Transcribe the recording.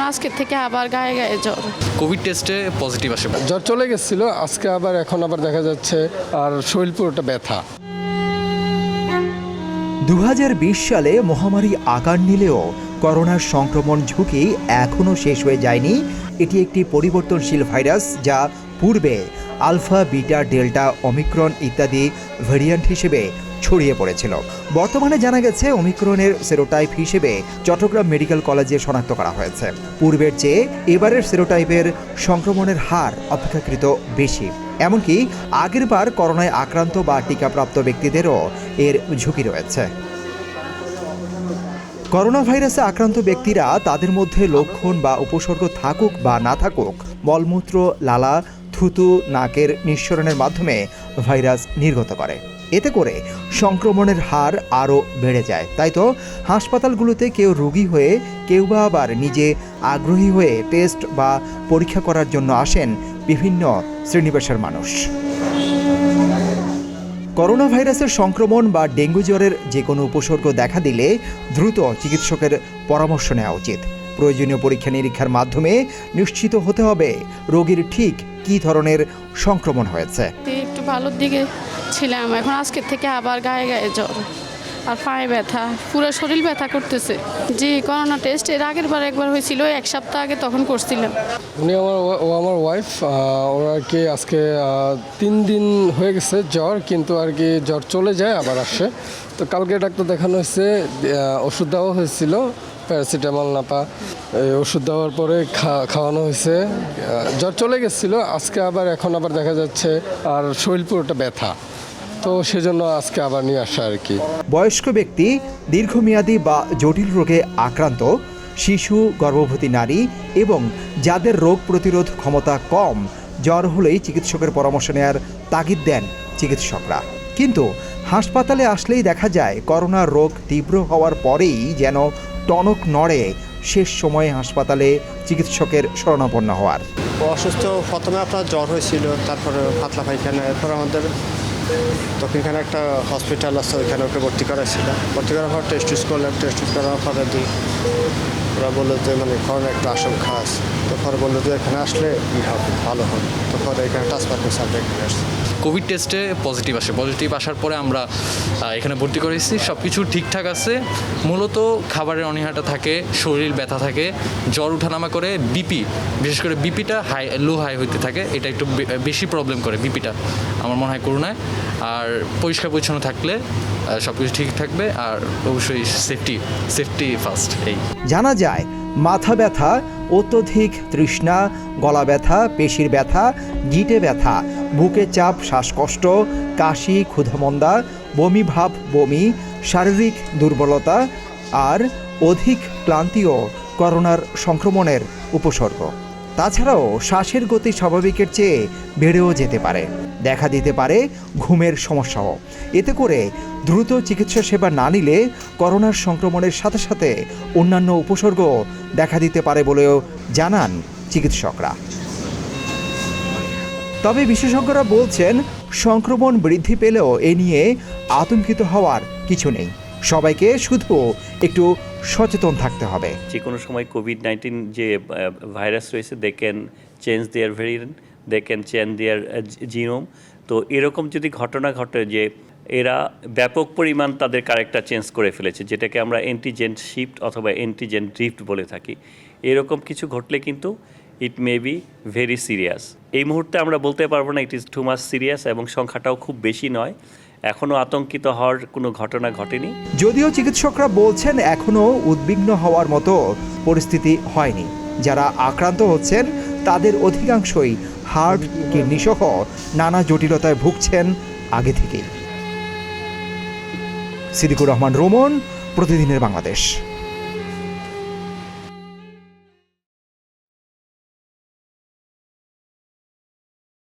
আজকে থেকে আবার গায়ে গায়ে জ্বর। কোভিড টেস্টে পজিটিভ আসে। জ্বর চলে গেছিল, আজকে এখন আবার দেখা যাচ্ছে আর শরীর পুরোটা ব্যথা। 2020 সালে মহামারী আকার নিলেও করোনার সংক্রমণ ঝুঁকি এখনও শেষ হয়ে যায়নি। এটি একটি পরিবর্তনশীল ভাইরাস যা পূর্বে আলফা, বিটা, ডেল্টা, ওমিক্রন ইত্যাদি ভেরিয়েন্ট হিসেবে ছড়িয়ে পড়েছিল। বর্তমানে জানা গেছে ওমিক্রনের সেরোটাইপ হিসেবে চট্টগ্রাম মেডিকেল কলেজে শনাক্ত করা হয়েছে। পূর্বের চেয়ে এবারের সেরোটাইপের সংক্রমণের হার অপেক্ষাকৃত বেশি। এমনকি আগের বার করোনায় আক্রান্ত বা টিকাপ্রাপ্ত ব্যক্তিদেরও এর ঝুঁকি রয়েছে। করোনা ভাইরাসে আক্রান্ত ব্যক্তিরা তাদের মধ্যে লক্ষণ বা উপসর্গ থাকুক বা না থাকুক মলমূত্র, লালা, থুতু, নাকের নিঃসরণের মাধ্যমে ভাইরাস নির্গত করে। এতে করে সংক্রমণের হার আরও বেড়ে যায়। তাই তো হাসপাতালগুলোতে কেউ রোগী হয়ে, কেউ বা আবার নিজে আগ্রহী হয়ে টেস্ট বা পরীক্ষা করার জন্য আসেন বিভিন্ন শ্রেণীপেশার মানুষ। করোনা ভাইরাসের সংক্রমণ বা ডেঙ্গু জ্বরের যে কোনো উপসর্গ দেখা দিলে দ্রুত চিকিৎসকের পরামর্শ নেওয়া উচিত। প্রয়োজনীয় পরীক্ষা নিরীক্ষার মাধ্যমে নিশ্চিত হতে হবে রোগীর ঠিক কী ধরনের সংক্রমণ হয়েছে। একটু ভালোর দিকে ছিলাম, এখন আজকে থেকে আবার গায়ে গায়ে জ্বর আর পায়ে ব্যথা, পুরো শরীর ব্যথা করতেছে। জি, করোনা টেস্ট এর আগের বার একবার হয়েছিল, 1 সপ্তাহ আগে, তখন করছিলাম। আমার ওয়াইফ, ওরা আর কি আজকে 3 দিন হয়ে গেছে জ্বর, কিন্তু আর কি জ্বর চলে যায় আবার আসে। তো কালকে ডাক্তার দেখানো হয়েছে, ওষুধ দেওয়া হয়েছিল প্যারাসিটামল, নাপা। এই ওষুধ দেওয়ার পরে খাওয়ানো হয়েছে, জ্বর চলে গেছিলো। আজকে এখন আবার দেখা যাচ্ছে আর শরীর পুরোটা ব্যথা। তো সেজন্য আজকে আবার নিয়ে আসা আর কি। বয়স্ক ব্যক্তি, দীর্ঘমেয়াদী বা জটিল রোগে আক্রান্ত, শিশু, গর্ভবতী নারী এবং যাদের রোগ প্রতিরোধ ক্ষমতা কম, জ্বর হলেই চিকিৎসকের পরামর্শ নেওয়ার তাগিদ দেন চিকিৎসকরা। কিন্তু হাসপাতালে আসলেই দেখা যায় করোনা রোগ তীব্র হওয়ার পরেই যেন টনক নড়ে শেষ সময়ে হাসপাতালে চিকিৎসকের শরণাপন্ন হওয়ার। অসুস্থ প্রথমে আপনার জ্বর হয়েছিল, তারপরে পাতলা পায়খানা, এরপর আমাদের দক্ষিণখানে একটা হসপিটাল আছে, ওইখানে ওকে ভর্তি করা ছিল। ভর্তি করার পর টেস্ট করলাম, টেস্ট করার পরে ওরা বললো যে করোনা একটা আশঙ্কা আছে। তো পরে বললো যে এখানে আসলে ভালো হবে। তো পরে এখানে ট্রান্সফার করে সাবজেক্ট নিয়ে আসছে। কোভিড টেস্টে পজিটিভ আসে। পজিটিভ আসার পরে আমরা এখানে ভর্তি করেছি, সব কিছু ঠিকঠাক আছে। মূলত খাবারের অনীহাটা থাকে, শরীর ব্যথা থাকে, জ্বর উঠানামা করে, বিপি, বিশেষ করে বিপিটা লো হাই হইতে থাকে। এটা একটু বেশি প্রবলেম করে বিপিটা, আমার মনে হয় করোনায়। আর পরিষ্কার পরিচ্ছন্ন থাকলে সব কিছু ঠিক থাকবে। আর অবশ্যই সেফটি ফার্স্ট। এই জানা যায় মাথা ব্যথা, অত্যধিক তৃষ্ণা, গলা ব্যথা, পেশির ব্যথা, গিঁটে ব্যথা, বুকে চাপ, শ্বাসকষ্ট, কাশি, ক্ষুধামন্দা, বমি ভাব, বমি, শারীরিক দুর্বলতা আর অধিক ক্লান্তিও করোনার সংক্রমণের উপসর্গ। তাছাড়াও শ্বাসের গতি স্বাভাবিকের চেয়ে বেড়েও যেতে পারে, দেখা দিতে পারে ঘুমের সমস্যাও। এতে করে দ্রুত চিকিৎসা সেবা না নিলে করোনার সংক্রমণের সাথে সাথে অন্যান্য উপসর্গ দেখা দিতে পারে বলেও জানান চিকিৎসকরা। তবে বিশেষজ্ঞরা বলছেন, সংক্রমণ বৃদ্ধি পেলেও এ নিয়ে আতঙ্কিত হওয়ার কিছু নেই। সবাইকে শুধু একটু সচেতন থাকতে হবে। যে কোনো সময় কোভিড-19 যে ভাইরাস রয়েছে, they can change their variant, they can change their genome. তো এরকম যদি ঘটনা ঘটে যে এরা ব্যাপক পরিমাণ তাদের ক্যারেক্টার চেঞ্জ করে ফেলেছে, যেটাকে আমরা অ্যান্টিজেন শিফট অথবা অ্যান্টিজেন ড্রিফট বলে থাকি, এরকম কিছু ঘটলে কিন্তু ইট মে বি ভেরি সিরিয়াস। এই মুহূর্তে আমরা বলতে পারবো না it is too much serious, এবং সংখ্যাটাও খুব বেশি নয়। এখনও আতঙ্কিত হওয়ার কোনো ঘটনা ঘটেনি। যদিও চিকিৎসকরা বলছেন এখনও উদ্বিগ্ন হওয়ার মতো পরিস্থিতি হয়নি। যারা আক্রান্ত হচ্ছেন তাদের অধিকাংশই হার্ট, কিডনি সহ নানা জটিলতায় ভুগছেন আগে থেকেই। সিদ্দিকুর রহমান, রোমন, প্রতিদিনের বাংলাদেশ।